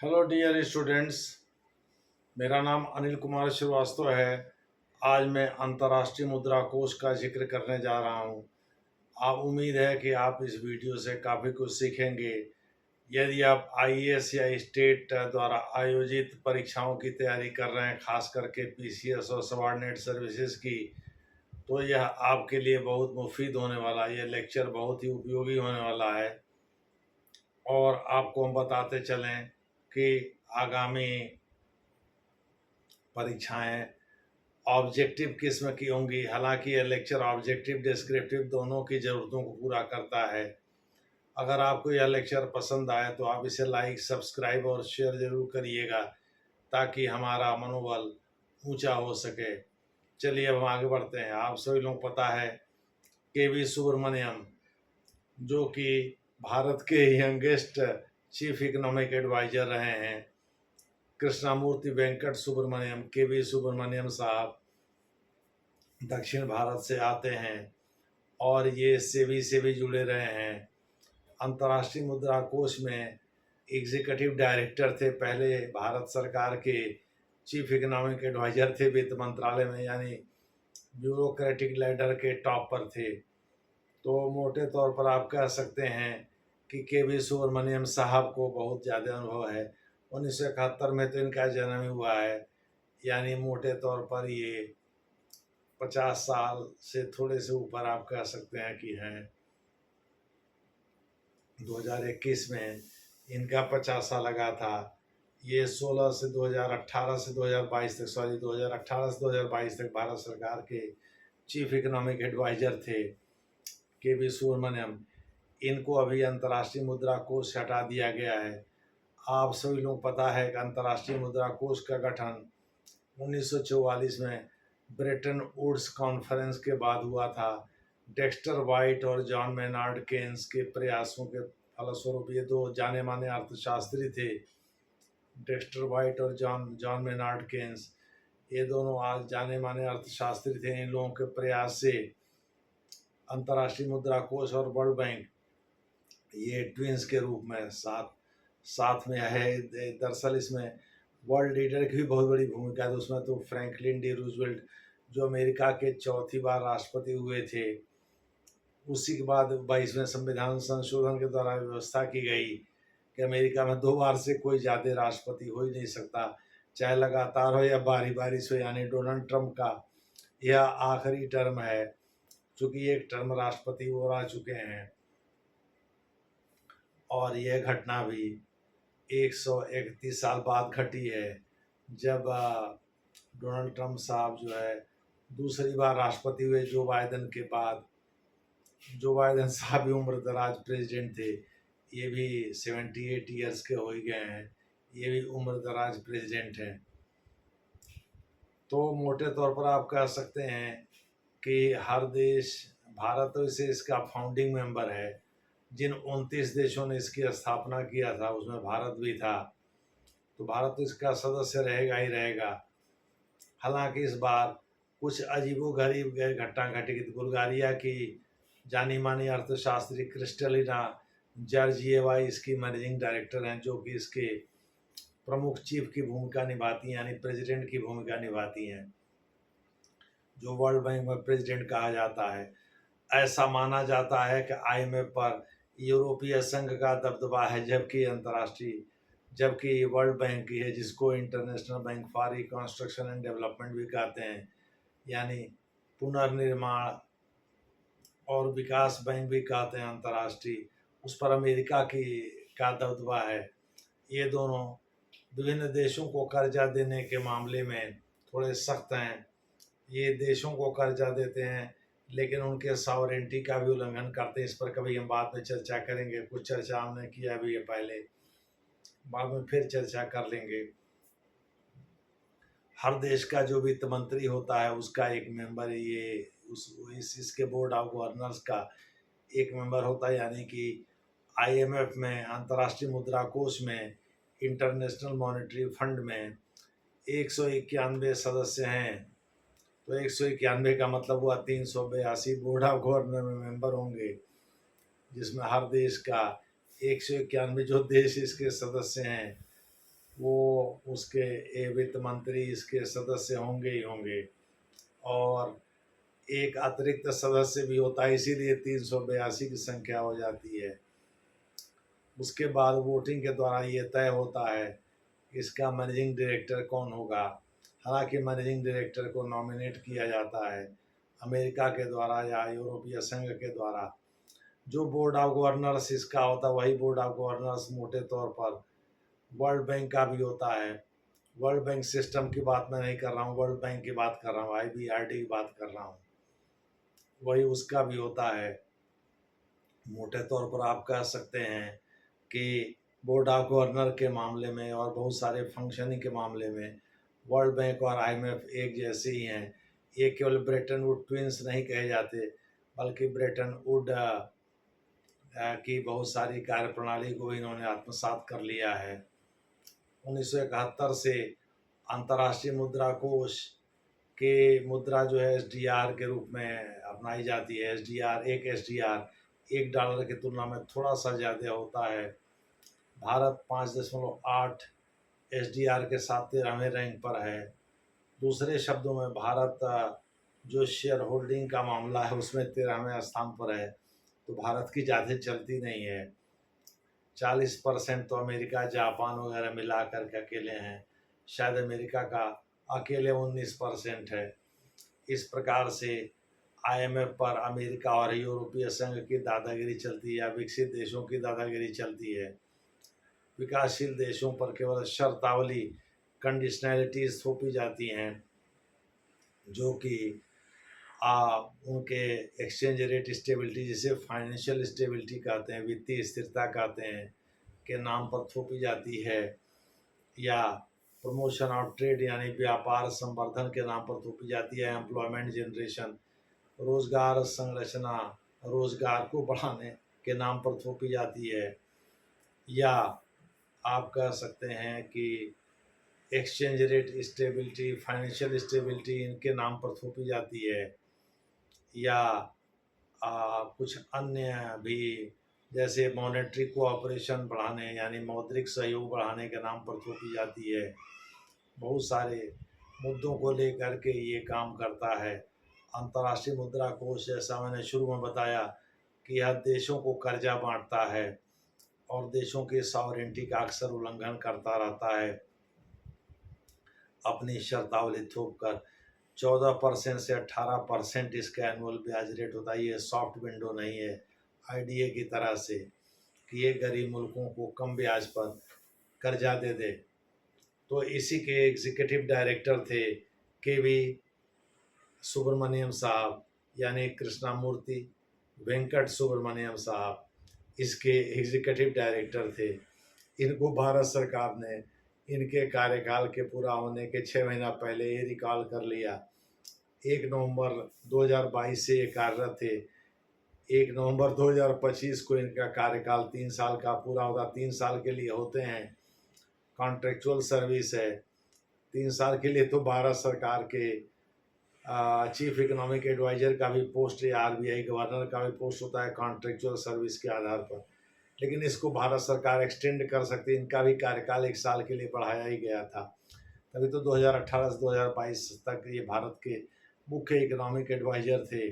Hello dear students. मेरा नाम अनिल कुमार श्रीवास्तव है। आज मैं अंतर्राष्ट्रीय मुद्रा कोष का जिक्र करने जा रहा हूँ। आप उम्मीद है कि आप इस वीडियो से काफ़ी कुछ सीखेंगे। यदि आप आईएएस या स्टेट द्वारा आयोजित परीक्षाओं की तैयारी कर रहे हैं, खास करके पीसीएस और सबऑर्डिनेट सर्विसेज की, तो यह आपके लिए बहुत मुफीद होने वाला है। यह लेक्चर बहुत ही उपयोगी होने वाला है और आपको हम बताते चलें कि आगामी परीक्षाएं ऑब्जेक्टिव किस्म की होंगी। हालांकि यह लेक्चर ऑब्जेक्टिव डिस्क्रिप्टिव दोनों की ज़रूरतों को पूरा करता है। अगर आपको यह लेक्चर पसंद आए तो आप इसे लाइक, सब्सक्राइब और शेयर ज़रूर करिएगा ताकि हमारा मनोबल ऊंचा हो सके। चलिए अब हम आगे बढ़ते हैं। आप सभी लोग पता है केवी सुब्रमण्यम, जो कि भारत के यंगेस्ट चीफ इकोनॉमिक एडवाइजर रहे हैं, कृष्णामूर्ति वेंकट सुब्रमण्यम, केवी सुब्रमण्यम साहब दक्षिण भारत से आते हैं और ये सेबी से भी जुड़े रहे हैं। अंतर्राष्ट्रीय मुद्रा कोष में एग्जीक्यूटिव डायरेक्टर थे, पहले भारत सरकार के चीफ इकोनॉमिक एडवाइजर थे वित्त मंत्रालय में, यानी ब्यूरोक्रेटिक लैडर के टॉप पर थे। तो मोटे तौर पर आप कह सकते हैं कि केवी सुब्रमण्यम साहब को बहुत ज़्यादा अनुभव है। 1971 में तो इनका जन्म हुआ है, यानी मोटे तौर पर ये 50 साल से थोड़े से ऊपर आप कह सकते हैं कि हैं। 2021 में इनका 50 साल लगा था। ये 16 से 2018 से 2022 तक, 2018 से 2022 तक भारत सरकार के चीफ इकोनॉमिक एडवाइजर थे केवी सुब्रमण्यम। इनको अभी अंतर्राष्ट्रीय मुद्रा कोष हटा दिया गया है। आप सभी लोग पता है कि अंतर्राष्ट्रीय मुद्रा कोष का गठन 1944 में ब्रेटन वुड्स कॉन्फ्रेंस के बाद हुआ था। डेक्स्टर वाइट और जॉन मेनार्ड केन्स के प्रयासों के फलस्वरूप, ये दो जाने माने अर्थशास्त्री थे, डेक्स्टर वाइट और जॉन जॉन मेनार्ड केन्स, ये दोनों आज जाने माने अर्थशास्त्री थे। इन लोगों के प्रयास से अंतर्राष्ट्रीय मुद्रा कोष और वर्ल्ड बैंक, ये ट्विंस के रूप में साथ साथ में है। दरअसल इसमें वर्ल्ड लीडर की भी बहुत बड़ी भूमिका है। उसमें तो फ्रैंकलिन डी रूजवेल्ट, जो अमेरिका के चौथी बार राष्ट्रपति हुए थे, उसी के बाद 22वें संविधान संशोधन के द्वारा व्यवस्था की गई कि अमेरिका में 2 बार से कोई ज़्यादा राष्ट्रपति हो ही नहीं सकता, चाहे लगातार हो या बारी बारी से। यानी डोनाल्ड ट्रंप का यह आखिरी टर्म है, चूँकि एक टर्म राष्ट्रपति वो रह चुके हैं। और यह घटना भी 131 साल बाद घटी है, जब डोनाल्ड ट्रंप साहब जो है दूसरी बार राष्ट्रपति हुए जो बाइडेन के बाद। जो बाइडेन साहब भी उम्र दराज प्रेसिडेंट थे, ये भी 78 ईयर्स के हो ही गए हैं, ये भी उम्र दराज प्रेसिडेंट हैं। तो मोटे तौर पर आप कह सकते हैं कि हर देश, भारत तो इसे इसका फाउंडिंग मेंबर है। जिन 29 देशों ने इसकी स्थापना किया था उसमें भारत भी था, तो भारत तो इसका सदस्य रहेगा ही रहेगा। हालांकि इस बार कुछ अजीबोगरीब घटना घटी। बुल्गारिया की जानी मानी अर्थशास्त्री क्रिस्टलिना जॉर्जिएवा इसकी मैनेजिंग डायरेक्टर हैं, जो कि इसके प्रमुख चीफ की भूमिका निभाती हैं, यानी प्रेसिडेंट की भूमिका निभाती हैं, जो वर्ल्ड बैंक में प्रेसिडेंट कहा जाता है। ऐसा माना जाता है कि आईएमएफ पर यूरोपीय संघ का दबदबा है, जबकि वर्ल्ड बैंक की है, जिसको international bank for reconstruction and development भी कहते हैं, यानी पुनर्निर्माण और विकास बैंक भी कहते हैं अंतर्राष्ट्रीय। उस पर अमेरिका की का दबदबा है। ये दोनों विभिन्न देशों को कर्जा देने के मामले में थोड़े सख्त हैं। ये देशों को कर्जा देते हैं लेकिन उनके सॉवरेंटी का भी उल्लंघन करते हैं। इस पर कभी हम बाद में चर्चा करेंगे, कुछ चर्चा हमने किया भी है पहले, बाद में फिर चर्चा कर लेंगे। हर देश का जो वित्त मंत्री होता है उसका एक मेंबर, ये इसके बोर्ड ऑफ गवर्नर्स का एक मेंबर होता है, यानी कि आईएमएफ में, अंतर्राष्ट्रीय मुद्रा कोष में, इंटरनेशनल मॉनेटरी फंड में 191 सदस्य हैं। तो 191 का मतलब हुआ 382 बोर्ड ऑफ गवर्नर में मेंबर होंगे, जिसमें हर देश का 191 जो देश इसके सदस्य हैं वो उसके वित्त मंत्री इसके सदस्य होंगे ही होंगे, और एक अतिरिक्त सदस्य भी होता है, इसीलिए 382 की संख्या हो जाती है। उसके बाद वोटिंग के द्वारा ये तय होता है इसका मैनेजिंग डायरेक्टर कौन होगा। हालांकि मैनेजिंग डायरेक्टर को नॉमिनेट किया जाता है अमेरिका के द्वारा या यूरोपीय संघ के द्वारा। जो बोर्ड ऑफ गवर्नर्स इसका होता है, वही बोर्ड ऑफ गवर्नर्स मोटे तौर पर वर्ल्ड बैंक का भी होता है। वर्ल्ड बैंक सिस्टम की बात मैं नहीं कर रहा हूँ, वर्ल्ड बैंक की बात कर रहा हूँ, IBRD की बात कर रहा हूँ, वही उसका भी होता है। मोटे तौर पर आप कह सकते हैं कि बोर्ड ऑफ गवर्नर के मामले में और बहुत सारे फंक्शनिंग के मामले में वर्ल्ड बैंक और IMF एक जैसे ही हैं। ये केवल ब्रेटन वुड ट्विंस नहीं कहे जाते, बल्कि ब्रेटन वुड की बहुत सारी कार्यप्रणाली को इन्होंने आत्मसात कर लिया है। 1971 से अंतर्राष्ट्रीय मुद्रा कोष के मुद्रा जो है SDR के रूप में अपनाई जाती है। SDR $1 की तुलना में थोड़ा सा ज़्यादा होता है। भारत 5.8 SDR के साथ 13वें रैंक पर है। दूसरे शब्दों में भारत जो शेयर होल्डिंग का मामला है उसमें 13वें स्थान पर है, तो भारत की ज़्यादा चलती नहीं है। 40% तो अमेरिका जापान वगैरह मिला कर के अकेले हैं, शायद अमेरिका का अकेले 19% है। इस प्रकार से IMF पर अमेरिका और यूरोपीय संघ की दादागिरी चलती है या विकसित देशों की दादागिरी चलती है। विकासशील देशों पर केवल शर्तावली कंडीशनैलिटीज थोपी जाती हैं, जो कि उनके एक्सचेंज रेट स्टेबिलिटी, जिसे फाइनेंशियल स्टेबिलिटी कहते हैं, वित्तीय स्थिरता कहते हैं, के नाम पर थोपी जाती है, या प्रमोशन ऑफ ट्रेड यानी व्यापार संवर्धन के नाम पर थोपी जाती है। एम्प्लॉयमेंट जनरेशन, रोजगार संरचना, रोजगार को बढ़ाने के नाम पर थोपी जाती है, या आप कह सकते हैं कि exchange rate stability, financial stability, इनके नाम पर थोपी जाती है, या कुछ अन्य भी जैसे मॉनेटरी कोऑपरेशन बढ़ाने यानी मौद्रिक सहयोग बढ़ाने के नाम पर थोपी जाती है। बहुत सारे मुद्दों को लेकर के ये काम करता है। अंतर्राष्ट्रीय मुद्रा कोष, जैसा मैंने शुरू में बताया, कि यह देशों को कर्जा बांटता है और देशों के सॉवरेनिटी का अक्सर उल्लंघन करता रहता है अपनी शर्तावली थोप कर। 14% से 18% इसका एनुअल ब्याज रेट होता है। ये सॉफ्ट विंडो नहीं है IDA की तरह से कि ये गरीब मुल्कों को कम ब्याज पर कर्जा दे दे। तो इसी के एग्जीक्यूटिव डायरेक्टर थे KV सुब्रमण्यम साहब, यानी कृष्णामूर्ति वेंकट सुब्रमण्यम साहब, इसके एग्जीक्यूटिव डायरेक्टर थे। इनको भारत सरकार ने इनके कार्यकाल के पूरा होने के 6 महीना पहले ये रिकॉल कर लिया। 1 नवंबर 2022 से ये कार्यरत थे। 1 नवंबर 2025 को इनका कार्यकाल 3 साल का पूरा होगा। 3 साल के लिए होते हैं, कॉन्ट्रेक्चुअल सर्विस है। 3 साल के लिए तो भारत सरकार के चीफ इकोनॉमिक एडवाइजर का भी पोस्ट या RBI गवर्नर का भी पोस्ट होता है कॉन्ट्रेक्चुअल सर्विस के आधार पर, लेकिन इसको भारत सरकार एक्सटेंड कर सकती है। इनका भी कार्यकाल 1 साल के लिए बढ़ाया ही गया था। तभी तो 2018 से 2022 तक ये भारत के मुख्य इकोनॉमिक एडवाइजर थे।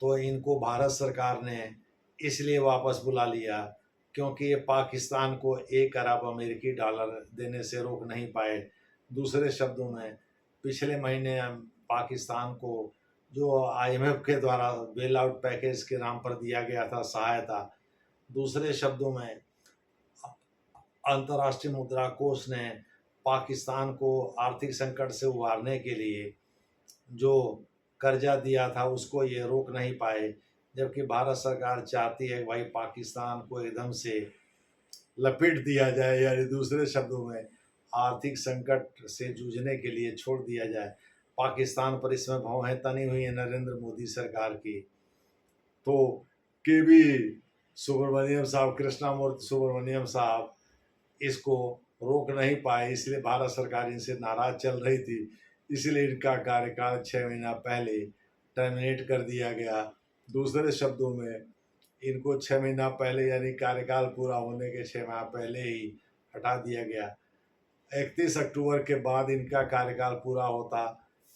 तो इनको भारत सरकार ने इसलिए वापस बुला लिया क्योंकि ये पाकिस्तान को 1 अरब अमेरिकी डॉलर देने से रोक नहीं पाए। दूसरे शब्दों में, पिछले महीने पाकिस्तान को जो IMF के द्वारा बेल आउट पैकेज के नाम पर दिया गया था सहायता, दूसरे शब्दों में अंतर्राष्ट्रीय मुद्रा कोष ने पाकिस्तान को आर्थिक संकट से उबारने के लिए जो कर्जा दिया था उसको ये रोक नहीं पाए, जबकि भारत सरकार चाहती है भाई पाकिस्तान को एकदम से लपेट दिया जाए, यानी दूसरे शब्दों में आर्थिक संकट से जूझने के लिए छोड़ दिया जाए। पाकिस्तान पर इसमें भौहें तनी हुई है नरेंद्र मोदी सरकार की। तो KV सुब्रमण्यम साहब, कृष्णामूर्ति सुब्रमण्यम साहब इसको रोक नहीं पाए, इसलिए भारत सरकार इनसे नाराज चल रही थी। इसलिए इनका कार्यकाल 6 महीना पहले टर्मिनेट कर दिया गया। दूसरे शब्दों में, इनको 6 महीना पहले यानी कार्यकाल पूरा होने के 6 माह पहले ही हटा दिया गया। 31 अक्टूबर के बाद इनका कार्यकाल पूरा होता,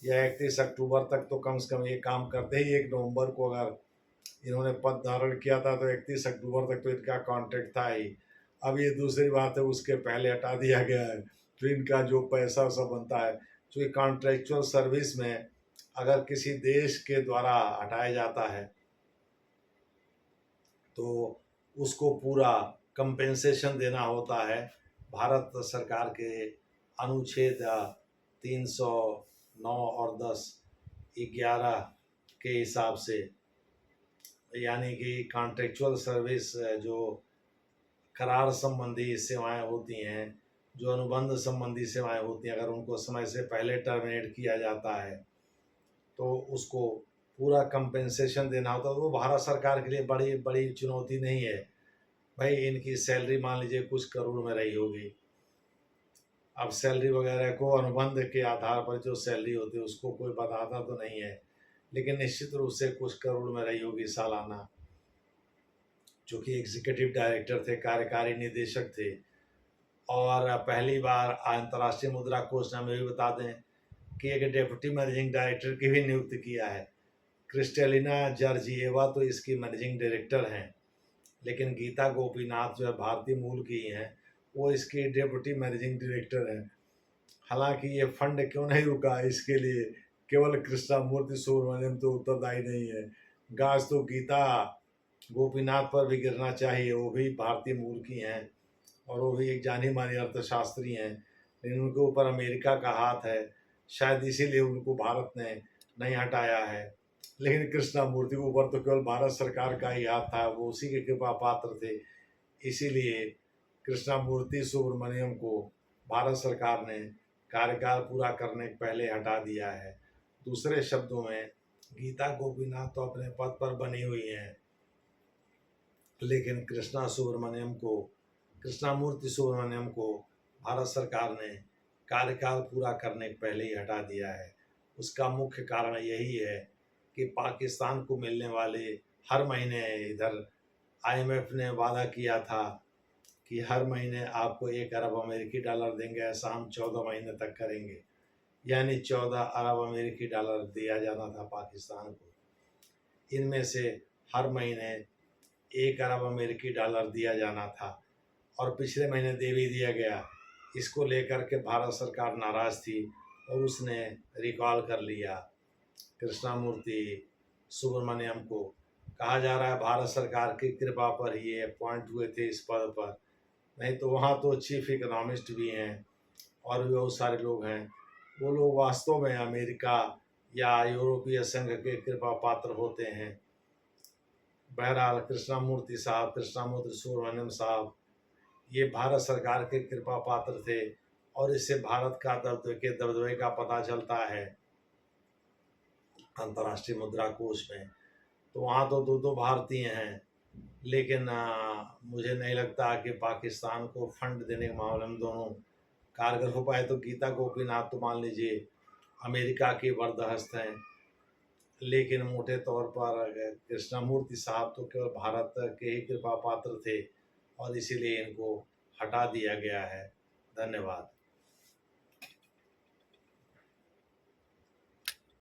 या 31 अक्टूबर तक तो कम से कम ये काम करते ही। 1 नवंबर को अगर इन्होंने पद धारण किया था तो 31 अक्टूबर तक तो इनका कॉन्ट्रैक्ट था ही। अब ये दूसरी बात है, उसके पहले हटा दिया गया है, तो इनका जो पैसा सब बनता है, क्योंकि कॉन्ट्रेक्चुअल सर्विस में अगर किसी देश के द्वारा हटाया जाता है तो उसको पूरा कंपेंसेशन देना होता है भारत सरकार के अनुच्छेद 309 और 10-11 के हिसाब से। यानी कि कॉन्ट्रेक्चुअल सर्विस जो करार संबंधी सेवाएं होती हैं, जो अनुबंध संबंधी सेवाएं होती हैं, अगर उनको समय से पहले टर्मिनेट किया जाता है तो उसको पूरा कंपेंसेशन देना होता है। वो भारत सरकार के लिए बड़ी बड़ी चुनौती नहीं है भाई। इनकी सैलरी मान लीजिए कुछ करोड़ में रही होगी, अब सैलरी वगैरह को अनुबंध के आधार पर जो सैलरी होती है उसको कोई बताता तो नहीं है, लेकिन निश्चित रूप से कुछ करोड़ में रही होगी सालाना। जो कि एग्जीक्यूटिव डायरेक्टर थे, कार्यकारी निदेशक थे। और पहली बार अंतर्राष्ट्रीय मुद्रा कोष ने हमें भी बता दें कि एक डिप्टी मैनेजिंग डायरेक्टर की भी नियुक्ति किया है। क्रिस्टेलिना जॉर्जिएवा तो इसकी मैनेजिंग डायरेक्टर हैं, लेकिन गीता गोपीनाथ जो है भारतीय मूल की ही हैं, वो इसकी डिप्टी मैनेजिंग डायरेक्टर हैं। हालांकि ये फंड क्यों नहीं रुका इसके लिए केवल कृष्णामूर्ति सुब्रमण्यम तो उत्तरदायी नहीं है। गाज तो गीता गोपीनाथ पर भी गिरना चाहिए, वो भी भारतीय मूल की हैं और वो भी एक जानी मानी अर्थशास्त्री हैं, लेकिन उनके ऊपर अमेरिका का हाथ है, शायद इसीलिए उनको भारत ने नहीं हटाया है। लेकिन कृष्णामूर्ति के ऊपर तो केवल भारत सरकार का ही हाथ था, वो उसी के कृपा पात्र थे, इसीलिए कृष्णामूर्ति सुब्रमण्यम को भारत सरकार ने कार्यकाल पूरा करने के पहले हटा दिया है। दूसरे शब्दों में गीता गोपीनाथ तो अपने पद पर बनी हुई हैं, लेकिन कृष्णामूर्ति सुब्रमण्यम को भारत सरकार ने कार्यकाल पूरा करने के पहले ही हटा दिया है। उसका मुख्य कारण यही है कि पाकिस्तान को मिलने वाले हर महीने, इधर IMF ने वादा किया था कि हर महीने आपको 1 अरब अमेरिकी डॉलर देंगे, ऐसा हम 14 महीने तक करेंगे। यानी 14 अरब अमेरिकी डॉलर दिया जाना था पाकिस्तान को। इनमें से हर महीने 1 अरब अमेरिकी डॉलर दिया जाना था और पिछले महीने दे भी दिया गया। इसको लेकर के भारत सरकार नाराज़ थी और उसने रिकॉल कर लिया कृष्णामूर्ति सुब्रमण्यम को। कहा जा रहा है भारत सरकार की कृपा पर ही ये अपॉइंट हुए थे इस पद पर, नहीं तो वहाँ तो चीफ इकोनॉमिस्ट भी हैं और भी बहुत सारे लोग हैं। वो लोग वास्तव में अमेरिका या यूरोपीय संघ के कृपा पात्र होते हैं। बहरहाल कृष्णामूर्ति सुब्रमण्यम साहब ये भारत सरकार के कृपा पात्र थे और इससे भारत का दबदबे का पता चलता है अंतर्राष्ट्रीय मुद्रा कोष में। तो वहाँ तो दो भारतीय हैं, लेकिन मुझे नहीं लगता कि पाकिस्तान को फंड देने के मामले में दोनों कारगर हो पाए। तो गीता गोपीनाथ तो मान लीजिए अमेरिका के वरदहस्त हैं, लेकिन मोटे तौर पर कृष्णामूर्ति साहब तो केवल भारत के ही कृपा पात्र थे और इसीलिए इनको हटा दिया गया है। धन्यवाद।